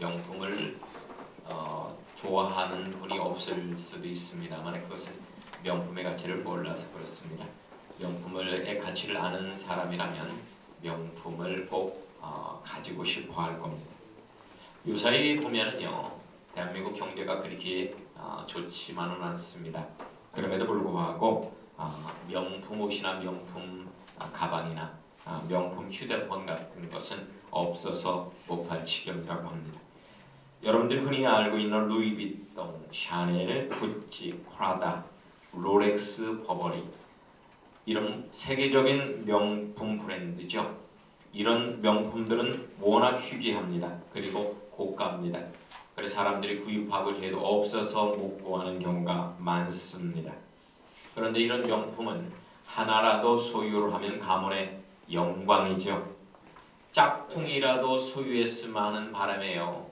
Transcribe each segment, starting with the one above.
명품을 좋아하는 분이 없을 수도 있습니다만 그것은 명품의 가치를 몰라서 그렇습니다. 명품의 가치를 아는 사람이라면 명품을 꼭 가지고 싶어 할 겁니다. 요사이 보면은요, 대한민국 경제가 그렇게 좋지만은 않습니다. 그럼에도 불구하고 명품 옷이나 명품 가방이나 명품 휴대폰 같은 것은 없어서 못 팔 지경이라고 합니다. 여러분들이 흔히 알고 있는 루이비통, 샤넬, 구찌, 프라다, 롤렉스, 버버리 이런 세계적인 명품 브랜드죠. 이런 명품들은 워낙 희귀합니다. 그리고 고가입니다. 그래서 사람들이 구입하고 해도 없어서 못 구하는 경우가 많습니다. 그런데 이런 명품은 하나라도 소유를 하면 가문의 영광이죠. 짝퉁이라도 소유했으면 하는 바람에요.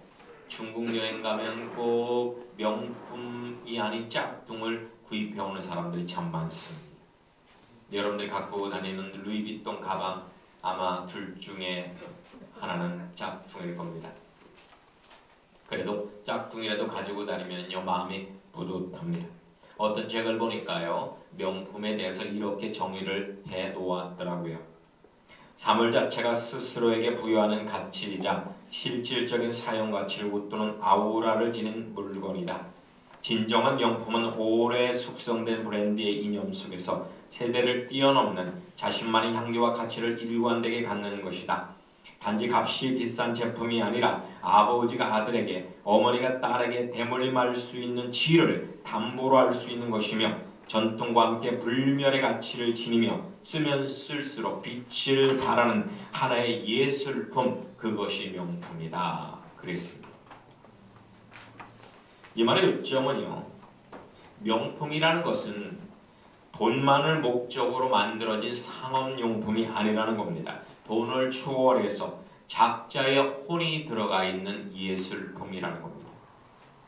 중국 여행 가면 꼭 명품이 아닌 짝퉁을 구입해오는 사람들이 참 많습니다. 여러분들이 갖고 다니는 루이비통 가방 아마 둘 중에 하나는 짝퉁일 겁니다. 그래도 짝퉁이라도 가지고 다니면요 마음이 뿌듯합니다. 어떤 책을 보니까요 명품에 대해서 이렇게 정의를 해 놓았더라고요. 사물 자체가 스스로에게 부여하는 가치이자 실질적인 사용 가치를 웃도는 아우라를 지닌 물건이다. 진정한 명품은 오래 숙성된 브랜드의 이념 속에서 세대를 뛰어넘는 자신만의 향기와 가치를 일관되게 갖는 것이다. 단지 값이 비싼 제품이 아니라 아버지가 아들에게, 어머니가 딸에게 대물림할 수 있는 지위를 담보로 할 수 있는 것이며 전통과 함께 불멸의 가치를 지니며 쓰면 쓸수록 빛을 발하는 하나의 예술품, 그것이 명품이다. 그랬습니다. 이 말의 요점은요, 명품이라는 것은 돈만을 목적으로 만들어진 상업용품이 아니라는 겁니다. 돈을 추월해서 작자의 혼이 들어가 있는 예술품이라는 겁니다.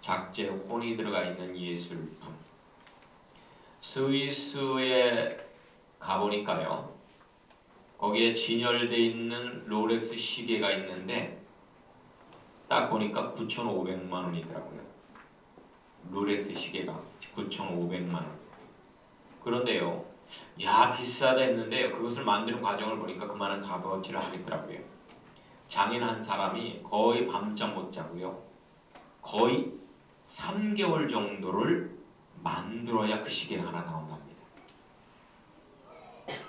작자의 혼이 들어가 있는 예술품. 스위스에 가보니까요, 거기에 진열되어 있는 롤렉스 시계가 있는데 딱 보니까 9,500만 원이더라고요. 롤렉스 시계가 9,500만 원. 그런데요, 야 비싸다 했는데 그것을 만드는 과정을 보니까 그만한 값어치를 하겠더라고요. 장인 한 사람이 거의 밤잠 못 자고요, 거의 3개월 정도를 만들어야 그 시계가 하나 나온답니다.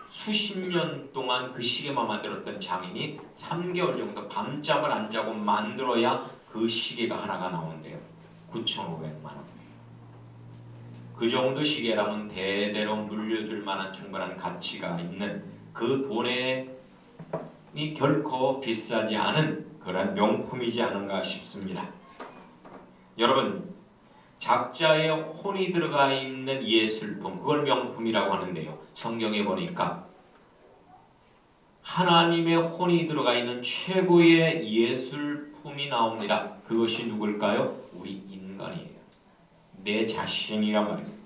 수십 년 동안 그 시계만 만들었던 장인이 3개월 정도 밤잠을 안 자고 만들어야 그 시계가 하나가 나온대요. 9,500만 원. 그 정도 시계라면 대대로 물려줄 만한 충분한 가치가 있는 그 돈이 결코 비싸지 않은 그런 명품이지 않은가 싶습니다. 여러분, 작자의 혼이 들어가 있는 예술품, 그걸 명품이라고 하는데요, 성경에 보니까 하나님의 혼이 들어가 있는 최고의 예술품이 나옵니다. 그것이 누굴까요? 우리 인간이에요. 내 자신이란 말입니다.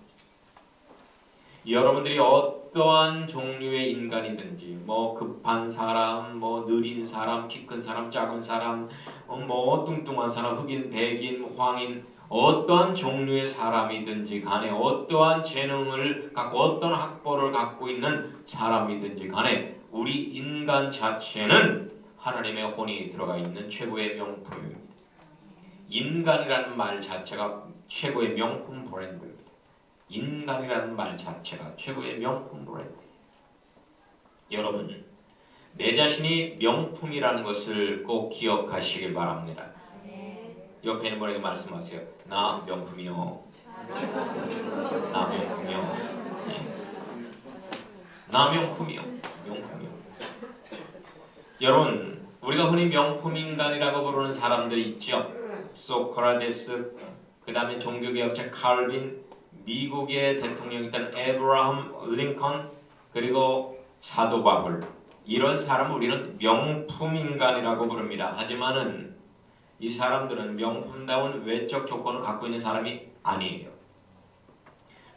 여러분들이 어떠한 종류의 인간이든지, 급한 사람, 느린 사람, 키 큰 사람, 작은 사람, 뚱뚱한 사람, 흑인, 백인, 황인, 어떠한 종류의 사람이든지 간에, 어떠한 재능을 갖고 어떤 학벌을 갖고 있는 사람이든지 간에 우리 인간 자체는 하나님의 혼이 들어가 있는 최고의 명품입니다. 인간이라는 말 자체가 최고의 명품 브랜드입니다. 인간이라는 말 자체가 최고의 명품 브랜드예요. 여러분, 내 자신이 명품이라는 것을 꼭 기억하시길 바랍니다. 옆에 있는 분에게 말씀하세요. 나 명품이요. 나 명품이요. 네. 나 명품이요. 명품이요. 여러분, 우리가 흔히 명품인간이라고 부르는 사람들이 있죠. 소크라테스, 그 다음에 종교개혁자 칼빈, 미국의 대통령이었던 에브라함 링컨, 그리고 사도 바울, 이런 사람을 우리는 명품인간이라고 부릅니다. 하지만은 이 사람들은 명품다운 외적 조건을 갖고 있는 사람이 아니에요.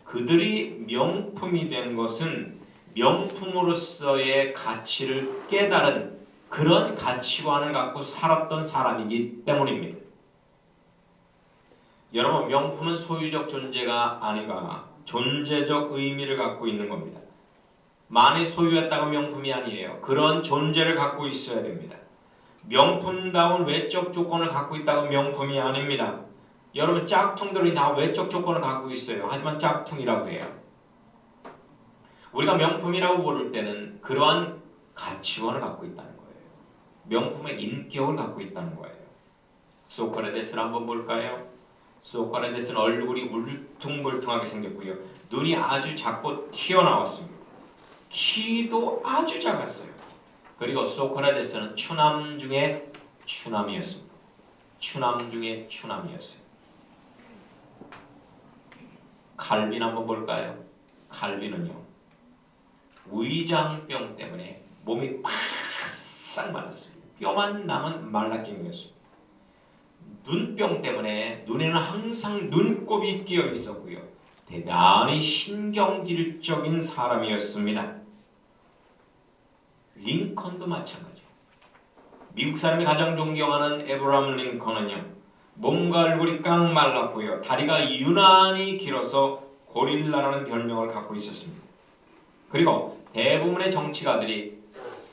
그들이 명품이 된 것은 명품으로서의 가치를 깨달은 그런 가치관을 갖고 살았던 사람이기 때문입니다. 여러분, 명품은 소유적 존재가 아니가 존재적 의미를 갖고 있는 겁니다. 많이 소유했다가 명품이 아니에요. 그런 존재를 갖고 있어야 됩니다. 명품다운 외적 조건을 갖고 있다가 명품이 아닙니다. 여러분, 짝퉁들이 다 외적 조건을 갖고 있어요. 하지만 짝퉁이라고 해요. 우리가 명품이라고 부를 때는 그러한 가치관을 갖고 있다는 거예요. 명품의 인격을 갖고 있다는 거예요. 소크라테스를 한번 볼까요? 소크라테스는 얼굴이 울퉁불퉁하게 생겼고요. 눈이 아주 작고 튀어나왔습니다. 키도 아주 작았어요. 그리고 소크라테스는 추남 중에 추남이었습니다. 추남 중에 추남이었어요. 칼빈 한번 볼까요? 칼빈은요, 위장병 때문에 몸이 바싹 말랐습니다. 뼈만 남은 말라깽이였습니다. 눈병 때문에 눈에는 항상 눈곱이 끼어 있었고요. 대단히 신경질적인 사람이었습니다. 링컨도 마찬가지예요. 미국 사람이 가장 존경하는 에브라함 링컨은요, 몸과 얼굴이 깡 말랐고요. 다리가 유난히 길어서 고릴라라는 별명을 갖고 있었습니다. 그리고 대부분의 정치가들이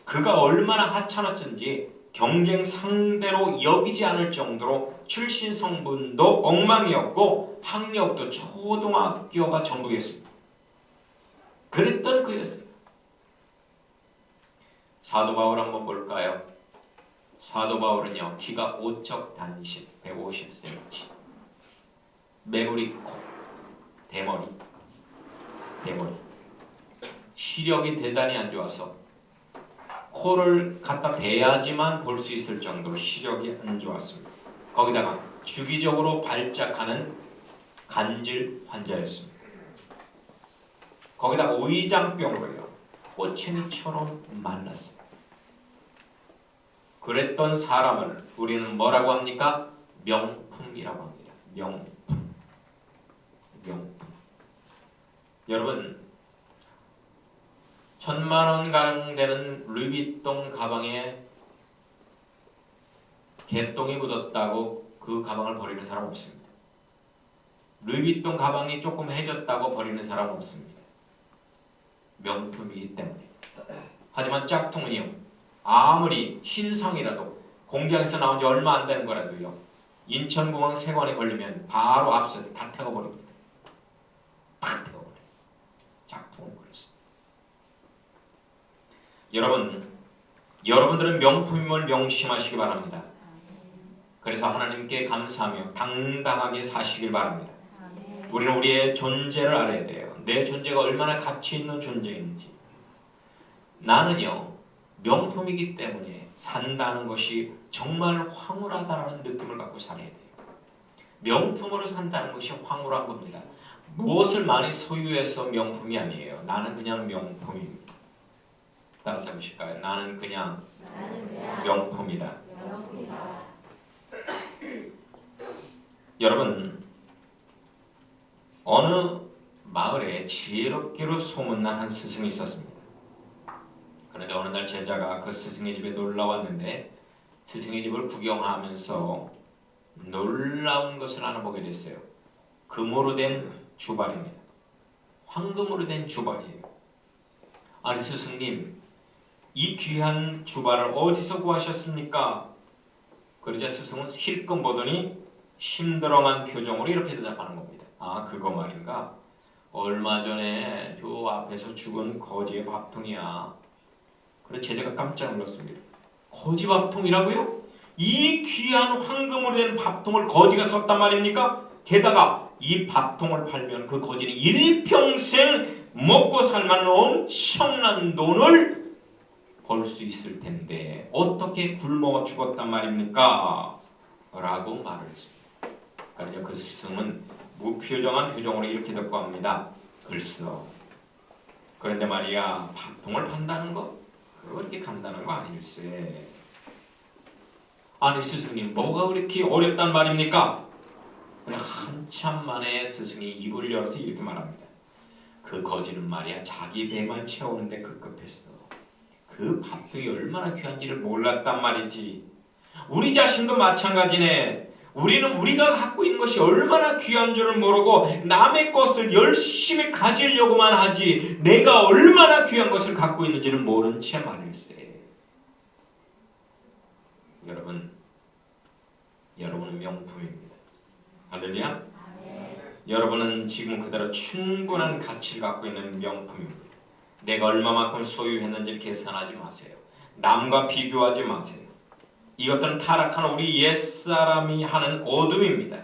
그가 얼마나 하찮았던지 경쟁 상대로 여기지 않을 정도로 출신 성분도 엉망이었고 학력도 초등학교가 전부였습니다. 그랬던 그였어요. 사도 바울 한번 볼까요? 사도 바울은요, 키가 오척 단식 150cm, 매부리 코, 대머리, 시력이 대단히 안 좋아서 코를 갖다 대야지만 볼 수 있을 정도로 시력이 안 좋았습니다. 거기다가 주기적으로 발작하는 간질 환자였습니다. 거기다가 위장병으로요, 꼬챙이처럼 말랐습니다. 그랬던 사람을 우리는 뭐라고 합니까? 명품이라고 합니다. 명품. 여러분, 1000만 원가량 되는 루이비통 가방에 개똥이 묻었다고 그 가방을 버리는 사람 없습니다. 루이비통 가방이 조금 해졌다고 버리는 사람 없습니다. 명품이기 때문에. 하지만 짝퉁은요, 아무리 흰성이라도 공장에서 나온 지 얼마 안 되는 거라도요, 인천공항 세관에 걸리면 바로 앞서서 다 태워버립니다. 다 태워버려요. 짝퉁은 그렇습니다. 여러분들은 명품임을 명심하시기 바랍니다. 그래서 하나님께 감사하며 당당하게 사시길 바랍니다. 우리는 우리의 존재를 알아야 돼요. 내 존재가 얼마나 가치 있는 존재인지. 나는요, 명품이기 때문에 산다는 것이 정말 황홀하다는 느낌을 갖고 살아야 돼요. 명품으로 산다는 것이 황홀한 겁니다. 무엇을 많이 소유해서 명품이 아니에요. 나는 그냥 명품입니다. 따라서 해보실까요? 나는 그냥 명품이다. 여러분, 어느 마을에 지혜롭기로 소문난 한 스승이 있었습니다. 그런데 어느 날 제자가 그 스승의 집에 놀러 왔는데 스승의 집을 구경하면서 놀라운 것을 하나 보게 됐어요. 금으로 된 주발입니다. 황금으로 된 주발이에요. 아니 스승님, 이 귀한 주발을 어디서 구하셨습니까? 그러자 스승은 힐끔 보더니 심드렁한 표정으로 이렇게 대답하는 겁니다. 아, 그거 말인가? 얼마 전에 저 앞에서 죽은 거지의 밥통이야. 그래 제자가 깜짝 놀랐습니다. 거지 밥통이라고요? 이 귀한 황금으로 된 밥통을 거지가 썼단 말입니까? 게다가 이 밥통을 팔면 그 거지는 일평생 먹고 살만한 엄청난 돈을 벌 수 있을 텐데 어떻게 굶어 죽었단 말입니까? 라고 말을 했습니다. 그러자 그 스승은 무표정한 표정으로 이렇게 대답합니다. 글쎄, 그런데 말이야, 밥통을 판다는 거? 그거 그렇게 간단한 거 아닐세. 아니 스승님, 뭐가 그렇게 어렵단 말입니까? 한참 만에 스승이 입을 열어서 이렇게 말합니다. 그 거지는 말이야, 자기 배만 채우는데 급급했어. 그 밥통이 얼마나 귀한지를 몰랐단 말이지. 우리 자신도 마찬가지네. 우리는 우리가 갖고 있는 것이 얼마나 귀한 줄을 모르고 남의 것을 열심히 가지려고만 하지 내가 얼마나 귀한 것을 갖고 있는지를 모른 채 말일세. 여러분은 명품입니다. 할렐루야. 여러분은 지금 그대로 충분한 가치를 갖고 있는 명품입니다. 내가 얼마만큼 소유했는지를 계산하지 마세요. 남과 비교하지 마세요. 이것들은 타락한 우리 옛사람이 하는 어둠입니다.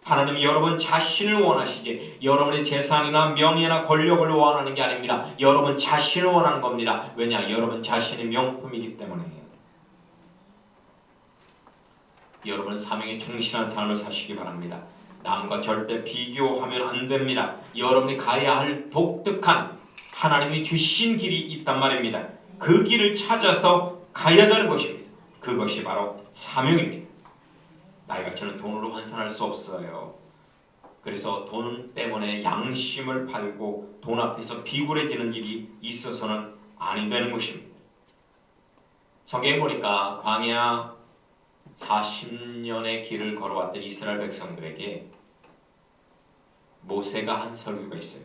하나님이 여러분 자신을 원하시지 여러분의 재산이나 명예나 권력을 원하는 게 아닙니다. 여러분 자신을 원하는 겁니다. 왜냐? 여러분 자신이 명품이기 때문에요. 여러분은 사명에 충실한 삶을 사시기 바랍니다. 남과 절대 비교하면 안 됩니다. 여러분이 가야 할 독특한 하나님이 주신 길이 있단 말입니다. 그 길을 찾아서 가야 되는 것입니다. 그것이 바로 사명입니다. 나의 가치는 돈으로 환산할 수 없어요. 그래서 돈 때문에 양심을 팔고 돈 앞에서 비굴해지는 일이 있어서는 아니 되는 것입니다. 성경에 보니까 광야 40년의 길을 걸어왔던 이스라엘 백성들에게 모세가 한 설교가 있어요.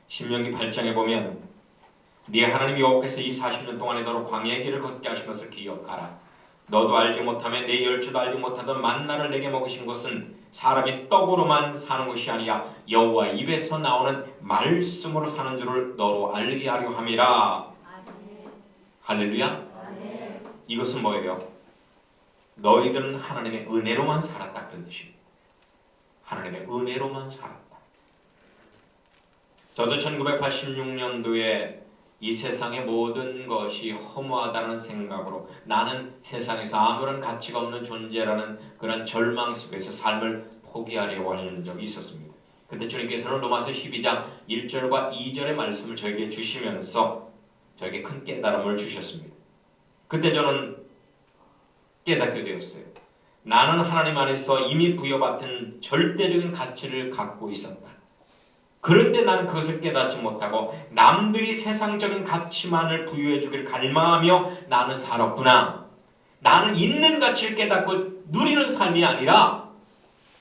신명기 8장에 보면 네 하나님 여호와께서 이 40년 동안에 너로 광야의 길을 걷게 하신 것을 기억하라. 너도 알지 못하며 내 열조도 알지 못하던 만나를 내게 먹으신 것은 사람이 떡으로만 사는 것이 아니라 여호와 입에서 나오는 말씀으로 사는 줄을 너로 알게 하려 함이라. 할렐루야. 이것은 뭐예요? 너희들은 하나님의 은혜로만 살았다, 그런 뜻입니다. 하나님의 은혜로만 살았다. 저도 1986년도에 이 세상의 모든 것이 허무하다는 생각으로 나는 세상에서 아무런 가치가 없는 존재라는 그런 절망 속에서 삶을 포기하려고 하는 적이 있었습니다. 그때 주님께서는 로마서 12장 1절과 2절의 말씀을 저에게 주시면서 저에게 큰 깨달음을 주셨습니다. 그때 저는 깨닫게 되었어요. 나는 하나님 안에서 이미 부여받은 절대적인 가치를 갖고 있었다. 그런데 나는 그것을 깨닫지 못하고 남들이 세상적인 가치만을 부여해 주기를 갈망하며 나는 살았구나. 나는 있는 가치를 깨닫고 누리는 삶이 아니라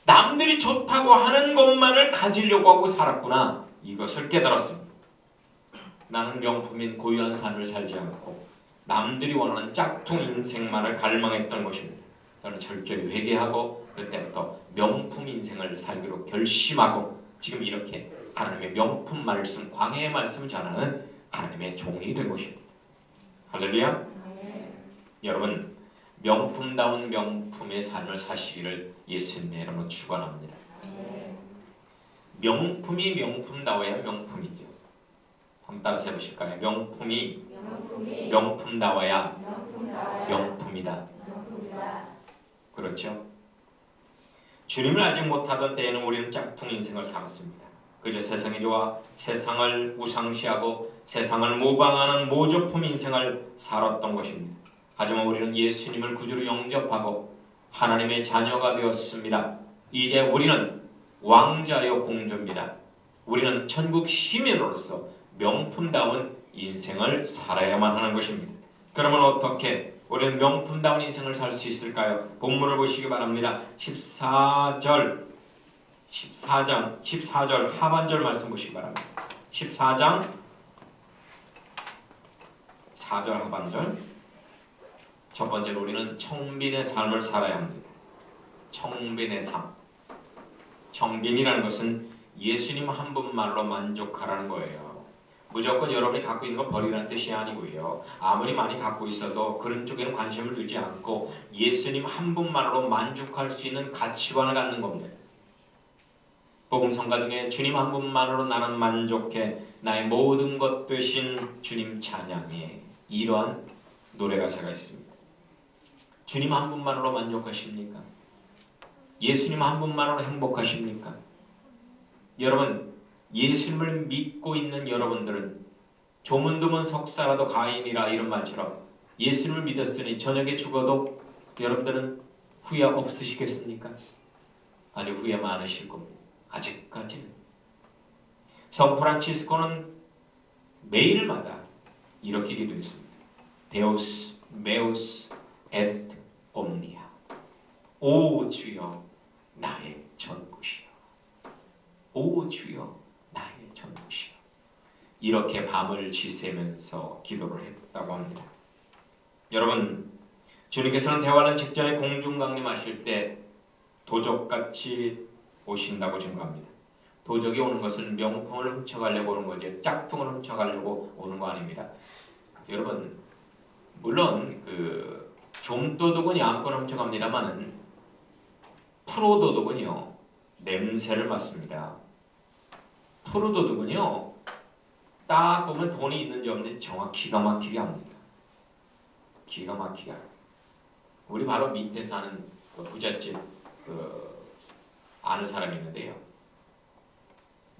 남들이 좋다고 하는 것만을 가지려고 하고 살았구나. 이것을 깨달았습니다. 나는 명품인 고유한 삶을 살지 않고 남들이 원하는 짝퉁 인생만을 갈망했던 것입니다. 저는 철저히 회개하고 그때부터 명품 인생을 살기로 결심하고 지금 이렇게 하나님의 명품 말씀, 광야의 말씀을 전하는 하나님의 종이 된 것입니다. 할렐루야. 여러분, 명품다운 명품의 삶을 사시기를 예수님의 이름으로 축원합니다. 명품이 명품다워야 명품이죠. 한번 따라서 해보실까요? 명품이 명품다워야 명품이다. 그렇죠? 주님을 알지 못하던 때에는 우리는 짝퉁 인생을 살았습니다. 그저 세상이 좋아 세상을 우상시하고 세상을 모방하는 모조품 인생을 살았던 것입니다. 하지만 우리는 예수님을 구주로 영접하고 하나님의 자녀가 되었습니다. 이제 우리는 왕자요 공주입니다. 우리는 천국 시민으로서 명품다운 인생을 살아야만 하는 것입니다. 그러면 어떻게 우리는 명품다운 인생을 살 수 있을까요? 본문을 보시기 바랍니다. 14절 하반절 말씀 보시기 바랍니다. 14장 4절 하반절. 첫 번째로 우리는 청빈의 삶을 살아야 합니다. 청빈의 삶. 청빈이라는 것은 예수님 한 분만으로 만족하라는 거예요. 무조건 여러분이 갖고 있는 걸 버리라는 뜻이 아니고요. 아무리 많이 갖고 있어도 그런 쪽에는 관심을 두지 않고 예수님 한 분만으로 만족할 수 있는 가치관을 갖는 겁니다. 복음 성가 중에 주님 한 분만으로 나는 만족해 나의 모든 것 되신 주님 찬양해, 이러한 노래 가사가 있습니다. 주님 한 분만으로 만족하십니까? 예수님 한 분만으로 행복하십니까? 여러분, 예수님을 믿고 있는 여러분들은 조문드문 석사라도 가인이라 이런 말처럼 예수님을 믿었으니 저녁에 죽어도 여러분들은 후회 없으시겠습니까? 아직 후회 많으실 겁니다. 아직까지는. 성프란치스코는 매일마다 이렇게 기도했습니다. Deus meus et omnia. 오 주여 나의 전부시여. 오 주여 나의 전부시여. 이렇게 밤을 지새면서 기도를 했다고 합니다. 여러분, 주님께서는 대환란 직전에 공중 강림하실 때 도적같이 오신다고 증거합니다. 도적이 오는 것은 명품을 훔쳐가려고 오는 거지 짝퉁을 훔쳐가려고 오는 거 아닙니다. 여러분, 물론 그 좀도둑은 아무거나 훔쳐갑니다만은 프로도둑은요 냄새를 맡습니다. 프로도둑은요 딱 보면 돈이 있는지 없는지 정확히 기가 막히게 합니다. 기가 막히게 합니다. 우리 바로 밑에 사는 그 부잣집 아는 사람이 있는데요.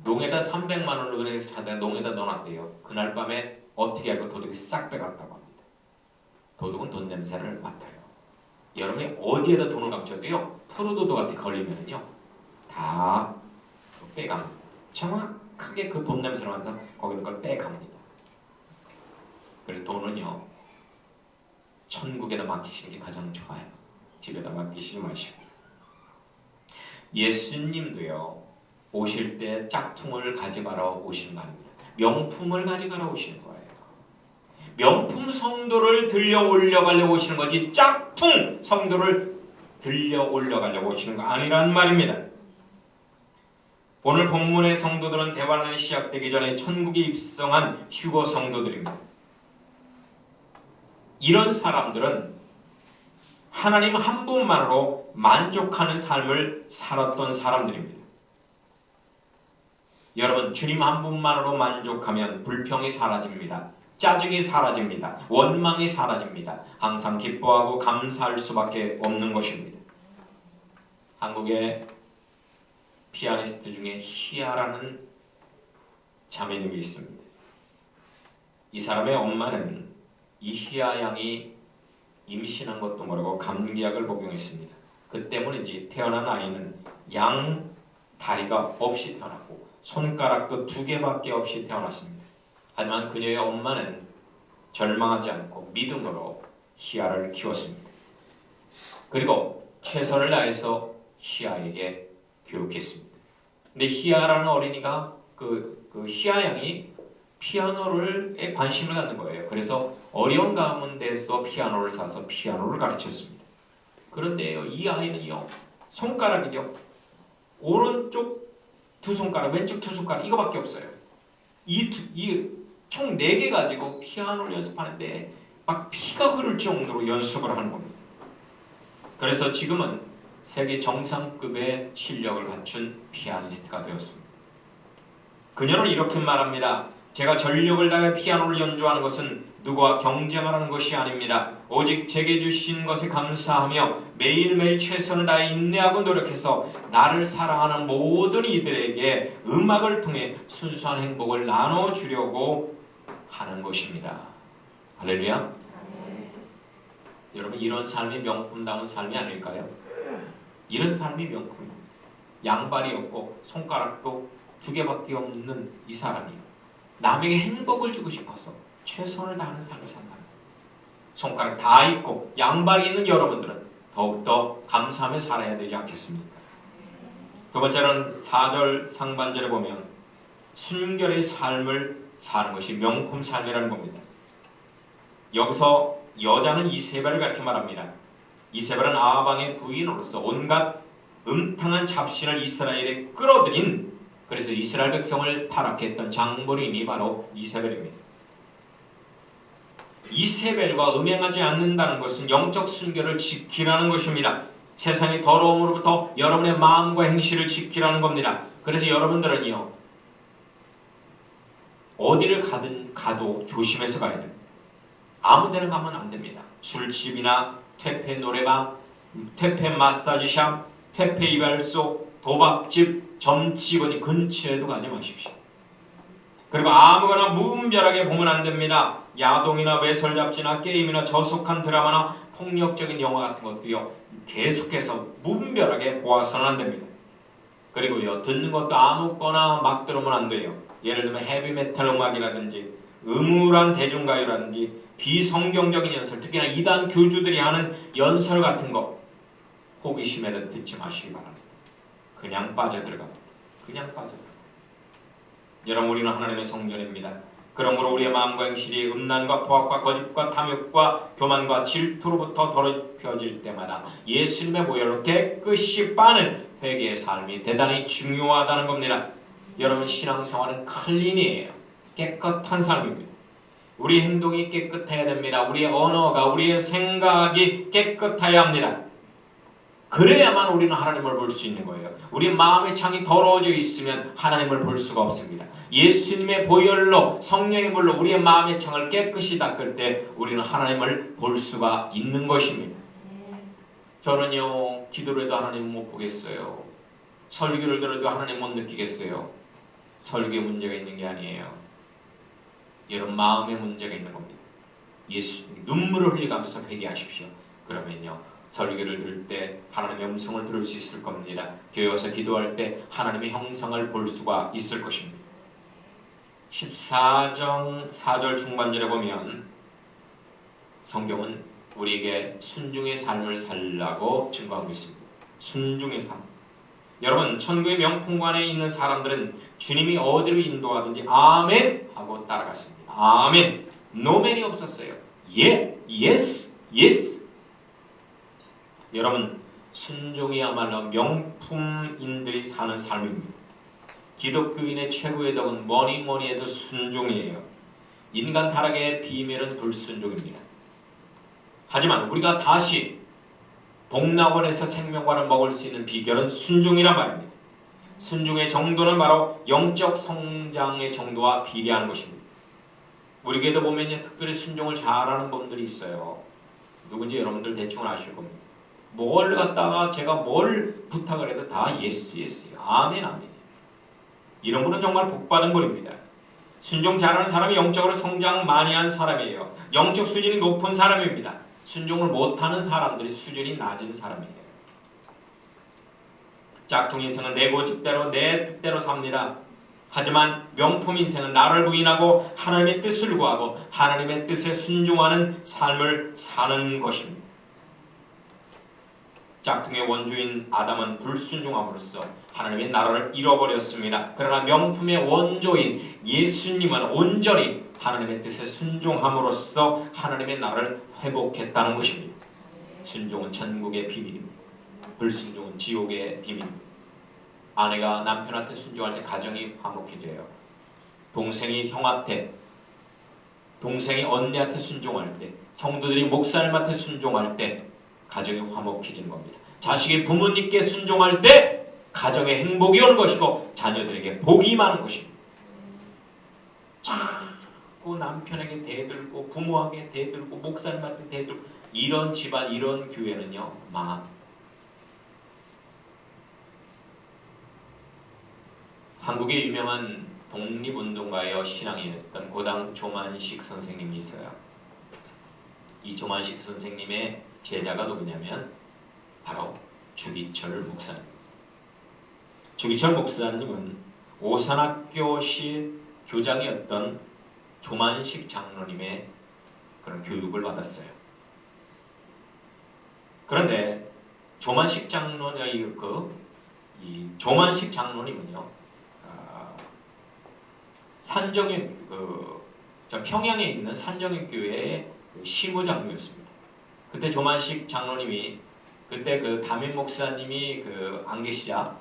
농에다 300만 원을 은행에서 찾아가 농에다 넣어놨대요. 그날 밤에 어떻게 알고 도둑이 싹 빼갔다고 합니다. 도둑은 돈 냄새를 맡아요. 여러분이 어디에다 돈을 감춰도요 프로도둑한테 걸리면은요 다 빼갑니다. 정확하게 그 돈 냄새를 맡아서 거기 있는 걸 빼갑니다. 그래서 돈은요 천국에다 맡기시는 게 가장 좋아요. 집에다 맡기시지 마시고. 예수님도요 오실 때 짝퉁을 가져가러 오시는 거 아닙니다. 명품을 가져가러 오시는 거예요. 명품 성도를 들려 올려가려고 오시는 거지 짝퉁 성도를 들려 올려가려고 오시는 거 아니란 말입니다. 오늘 본문의 성도들은 대환란이 시작되기 전에 천국에 입성한 휴거 성도들입니다. 이런 사람들은 하나님 한 분만으로 만족하는 삶을 살았던 사람들입니다. 여러분, 주님 한 분만으로 만족하면 불평이 사라집니다. 짜증이 사라집니다. 원망이 사라집니다. 항상 기뻐하고 감사할 수밖에 없는 것입니다. 한국의 피아니스트 중에 희아라는 자매님이 있습니다. 이 사람의 엄마는 이 희아 양이 임신한 것도 모르고 감기약을 복용했습니다. 그 때문인지 태어난 아이는 양 다리가 없이 태어났고 손가락도 2개밖에 없이 태어났습니다. 하지만 그녀의 엄마는 절망하지 않고 믿음으로 희아를 키웠습니다. 그리고 최선을 다해서 희아에게 교육했습니다. 근데 희아라는 어린이가 그 희아 양이 피아노에 관심을 갖는 거예요. 그래서 어려운 가운데서도 피아노를 사서 피아노를 가르쳤습니다. 그런데요, 이 아이는요, 손가락이요, 오른쪽 2손가락, 왼쪽 2손가락 이거밖에 없어요. 총 4개 가지고 피아노를 연습하는데 막 피가 흐를 정도로 연습을 하는 겁니다. 그래서 지금은 세계 정상급의 실력을 갖춘 피아니스트가 되었습니다. 그녀는 이렇게 말합니다. 제가 전력을 다해 피아노를 연주하는 것은 누구와 경쟁하라는 것이 아닙니다. 오직 제게 주신 것에 감사하며 매일매일 최선을 다해 인내하고 노력해서 나를 사랑하는 모든 이들에게 음악을 통해 순수한 행복을 나눠주려고 하는 것입니다. 할렐루야. 여러분, 이런 삶이 명품다운 삶이 아닐까요? 이런 삶이 명품입니다. 양발이 없고 손가락도 2개밖에 없는 이 사람이요, 남에게 행복을 주고 싶어서 최선을 다하는 삶을 산다. 손가락 다 있고 양발이 있는 여러분들은 더욱더 감사하며 살아야 되지 않겠습니까? 두 번째는 4절 상반절에 보면 순결의 삶을 사는 것이 명품 삶이라는 겁니다. 여기서 여자는 이세벨을 가리켜 말합니다. 이세벨은 아방의 부인으로서 온갖 음탕한 잡신을 이스라엘에 끌어들인, 그래서 이스라엘 백성을 타락해 했던 장본인이 바로 이세벨입니다. 이세벨과 음행하지 않는다는 것은 영적 순결을 지키라는 것입니다. 세상의 더러움으로부터 여러분의 마음과 행실을 지키라는 겁니다. 그래서 여러분들은요, 어디를 가도 조심해서 가야 됩니다. 아무 데나 가면 안 됩니다. 술집이나 퇴폐 노래방, 퇴폐 마사지샵, 퇴폐 이발소, 도박집, 점집은 근처에도 가지 마십시오. 그리고 아무거나 무분별하게 보면 안 됩니다. 야동이나 외설잡지나 게임이나 저속한 드라마나 폭력적인 영화 같은 것도요, 계속해서 무분별하게 보아서는 안 됩니다. 그리고요, 듣는 것도 아무거나 막 들으면 안 돼요. 예를 들면 헤비메탈 음악이라든지 음울한 대중가요라든지 비성경적인 연설, 특히나 이단 교주들이 하는 연설 같은 거, 호기심에도 듣지 마시기 바랍니다. 그냥 빠져들어갑니다. 그냥 빠져들어갑니다. 여러분, 우리는 하나님의 성전입니다. 그러므로 우리의 마음과 행실이 음란과 포악과 거짓과 탐욕과 교만과 질투로부터 더럽혀질 때마다 예수님의 보혈로 깨끗이 빠는 회개의 삶이 대단히 중요하다는 겁니다. 여러분, 신앙생활은 클린이에요. 깨끗한 삶입니다. 우리 행동이 깨끗해야 됩니다. 우리의 언어가, 우리의 생각이 깨끗해야 합니다. 그래야만 우리는 하나님을 볼 수 있는 거예요. 우리 마음의 창이 더러워져 있으면 하나님을 볼 수가 없습니다. 예수님의 보혈로, 성령의 물로 우리의 마음의 창을 깨끗이 닦을 때 우리는 하나님을 볼 수가 있는 것입니다. 저는요, 기도를 해도 하나님 못 보겠어요. 설교를 들어도 하나님 못 느끼겠어요. 설교에 문제가 있는 게 아니에요. 여러분, 마음의 문제가 있는 겁니다. 예수 눈물을 흘려가면서 회개하십시오. 그러면요, 설교를 들을 때 하나님의 음성을 들을 수 있을 겁니다. 교회 와서 기도할 때 하나님의 형상을 볼 수가 있을 것입니다. 14장 4절 중반절에 보면 성경은 우리에게 순종의 삶을 살라고 증거하고 있습니다. 순종의 삶. 여러분, 천국의 명품관에 있는 사람들은 주님이 어디로 인도하든지 아멘 하고 따라갔습니다. 아멘. 노맨이 없었어요. 예, 예스, 예스. 여러분, 순종이야말로 명품인들이 사는 삶입니다. 기독교인의 최고의 덕은 뭐니 해도 순종이에요. 인간 타락의 비밀은 불순종입니다. 하지만 우리가 다시 복락원에서 생명과를 먹을 수 있는 비결은 순종이란 말입니다. 순종의 정도는 바로 영적 성장의 정도와 비례하는 것입니다. 우리 교회도 보면 특별히 순종을 잘하는 분들이 있어요. 누군지 여러분들 대충 아실 겁니다. 뭘 갖다가 제가 뭘 부탁을 해도 다 예스 예스, 아멘 아멘. 이런 분은 정말 복받은 분입니다. 순종 잘하는 사람이 영적으로 성장 많이 한 사람이에요. 영적 수준이 높은 사람입니다. 순종을 못하는 사람들이 수준이 낮은 사람이에요. 짝퉁 인생은 내 고집대로 내 뜻대로 삽니다. 하지만 명품 인생은 나를 부인하고 하나님의 뜻을 구하고 하나님의 뜻에 순종하는 삶을 사는 것입니다. 짝퉁의 원주인 아담은 불순종함으로써 하나님의 나라를 잃어버렸습니다. 그러나 명품의 원조인 예수님은 온전히 하나님의 뜻에 순종함으로써 하나님의 나라를 회복했다는 것입니다. 순종은 천국의 비밀입니다. 불순종은 지옥의 비밀입니다. 아내가 남편한테 순종할 때 가정이 화목해져요. 동생이 형한테, 동생이 언니한테 순종할 때, 성도들이 목사님한테 순종할 때 가정이 화목해지는 겁니다. 자식이 부모님께 순종할 때 가정에 행복이 오는 것이고 자녀들에게 복이 많은 것입니다. 자꾸 남편에게 대들고 부모에게 대들고 목사님한테 대들고 이런 집안, 이런 교회는요, 망합니다. 한국의 유명한 독립운동가여 신앙인이었던 고당 조만식 선생님이 있어요. 이 조만식 선생님의 제자가 누구냐면 바로 주기철 목사님입니다. 주기철 목사님은 오산학교시 교장이었던 조만식 장로님의 그런 교육을 받았어요. 그런데 조만식 장로의 조만식 장로님은요, 산정현 평양에 있는 산정현 교회의 시무장로였습니다. 그때 조만식 장로님이 그때 담임 목사님이 안 계시자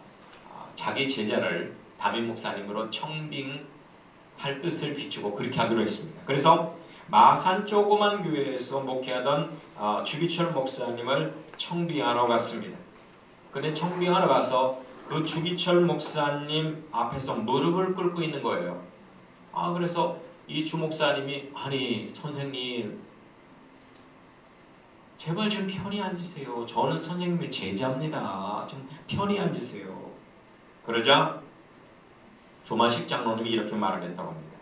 자기 제자를 담임 목사님으로 청빙할 뜻을 비추고 그렇게 하기로 했습니다. 그래서 마산 조그만 교회에서 목회하던 주기철 목사님을 청빙하러 갔습니다. 근데 청빙하러 가서 그 주기철 목사님 앞에서 무릎을 꿇고 있는 거예요. 그래서 이 주 목사님이 아니 선생님 제발 좀 편히 앉으세요. 저는 선생님의 제자입니다. 좀 편히 앉으세요. 그러자 조만식 장로님이 이렇게 말을 했다고 합니다.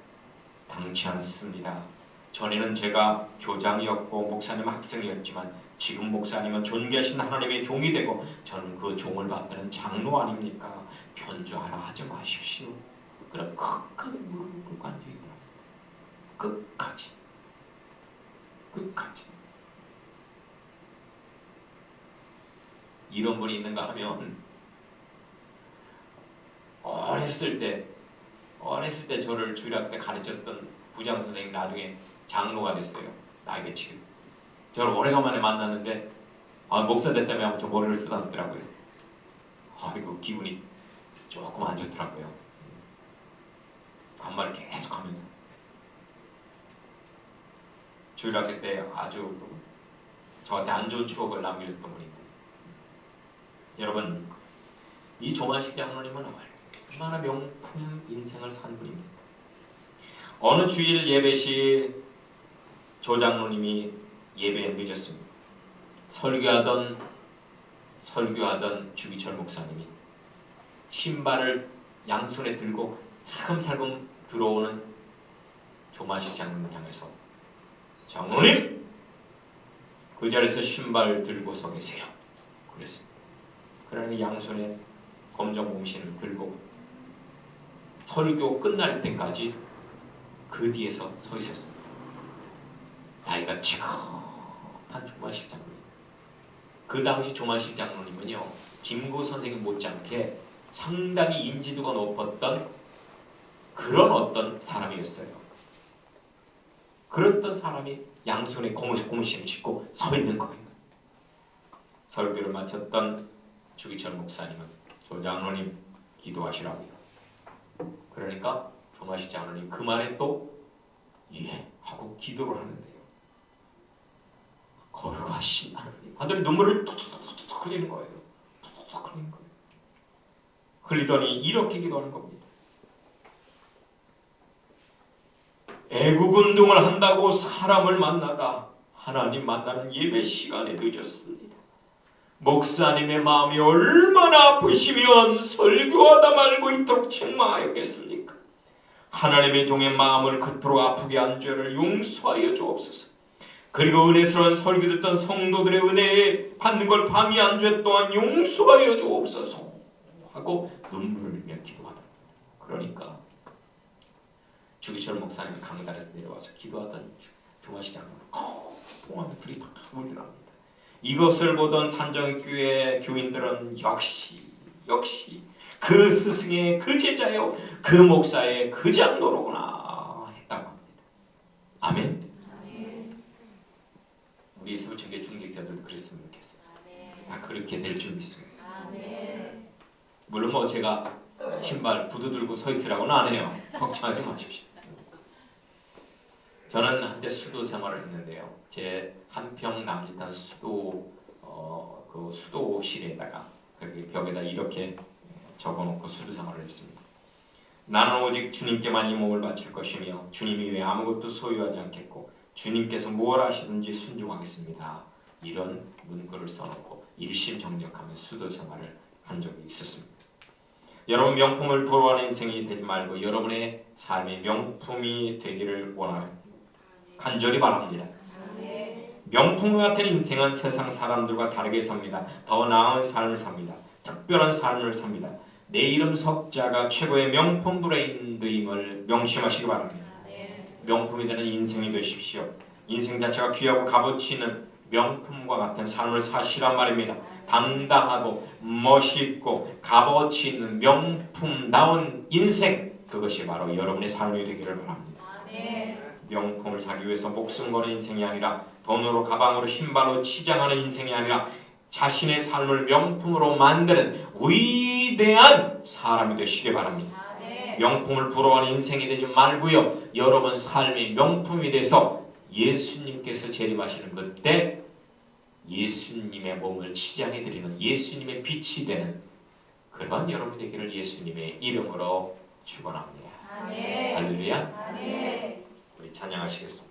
당치 않습니다. 전에는 제가 교장이었고 목사님 학생이었지만 지금 목사님은 존귀하신 하나님의 종이 되고 저는 그 종을 받드는 장로 아닙니까? 변조하라 하지 마십시오. 그럼 끝까지 무릎을 꿇고 앉아있더랍니다. 끝까지. 이런 분이 있는가 하면 어렸을 때 저를 주일학교 때 가르쳤던 부장 선생님 나중에 장로가 됐어요. 나에게 지금 저를 오래간만에 만났는데 목사 됐다며 저 머리를 쓰다듬더라고요. 아이고 기분이 조금 안 좋더라고요. 반말을 계속 하면서 주일학교 때 아주 저한테 안 좋은 추억을 남겨줬던 분인데, 여러분 이 조만식 장로님은 얼마나 명품 인생을 산 분입니까? 어느 주일 예배 시 조 장로님이 예배에 늦었습니다. 설교하던 주기철 목사님이 신발을 양손에 들고 살금살금 들어오는 조만식 장로님 향해서 장로님! 그 자리에서 신발 들고 서 계세요. 그랬습니다. 그러니 양손에 검정 봉신을 들고 설교 끝날 때까지 그 뒤에서 서 있었습니다. 나이가 지긋한 조만식 장로님. 그 당시 조만식 장로님은요, 김구 선생님 못지않게 상당히 인지도가 높았던 그런 어떤 사람이었어요. 그랬던 사람이 양손에 고무신을 싣고 서 있는 거예요. 설교를 마쳤던 주기철 목사님은 조 장로님 기도하시라고요. 그러니까 조만식 장로님 그 말에 또 예 하고 기도를 하는데요. 거룩하신 하나님, 아들 눈물을 툭툭툭툭 흘리는 거예요. 툭툭툭 흘리는 거예요. 흘리더니 이렇게 기도하는 겁니다. 애국운동을 한다고 사람을 만나다 하나님 만나는 예배 시간에 늦었습니다. 목사님의 마음이 얼마나 아프시면 설교하다 말고 이토록 책망하였겠습니까? 하나님의 종의 마음을 그토록 아프게 한 죄를 용서하여 주옵소서. 그리고 은혜스러운 설교 듣던 성도들의 은혜 받는 걸 방해한 죄 또한 용서하여 주옵소서 하고 눈물을 흘리며 기도하다. 그러니까 주기철 목사님이 강단에서 내려와서 기도하던 조만식 장로는 콩하며 둘이 막 울더랍니다. 이것을 보던 산정교회 교인들은 역시 그 스승의 그 제자요 그 목사의 그 장로로구나 했다고 합니다. 아멘. 우리 서울청교회 중직자들도 그랬으면 좋겠어요. 다 그렇게 될 줄 믿습니다. 물론 뭐 제가 신발 구두 들고 서 있으라고는 안 해요. 걱정하지 마십시오. 저는 한때 수도 생활을 했는데요. 제 한평 남짓한 수도 그 수도실에다가 거기 벽에다 이렇게 적어놓고 수도 생활을 했습니다. 나는 오직 주님께만 이 몸을 바칠 것이며 주님이 외에 아무것도 소유하지 않겠고 주님께서 무엇 하시든지 순종하겠습니다. 이런 문구를 써놓고 일심정력하며 수도 생활을 한 적이 있었습니다. 여러분 명품을 부러워하는 인생이 되지 말고 여러분의 삶이 명품이 되기를 간절히 바랍니다. 명품과 같은 인생은 세상 사람들과 다르게 삽니다. 더 나은 삶을 삽니다. 특별한 삶을 삽니다. 내 이름 석자가 최고의 명품 브랜드임을 명심하시기 바랍니다. 명품이 되는 인생이 되십시오. 인생 자체가 귀하고 값어치 있는 명품과 같은 삶을 사시란 말입니다. 당당하고 멋있고 값어치 있는 명품다운 인생, 그것이 바로 여러분의 삶이 되기를 바랍니다. 명품을 사기 위해서 목숨 거는 인생이 아니라 돈으로 가방으로 신발로 치장하는 인생이 아니라 자신의 삶을 명품으로 만드는 위대한 사람이 되시기 바랍니다. 명품을 부러워하는 인생이 되지 말고요. 여러분 삶이 명품이 돼서 예수님께서 재림하시는 그때 예수님의 몸을 치장해 드리는 예수님의 빛이 되는 그런 여러분 되기를 예수님의 이름으로 축원합니다. 할렐루야. 우리 찬양하시겠습니다.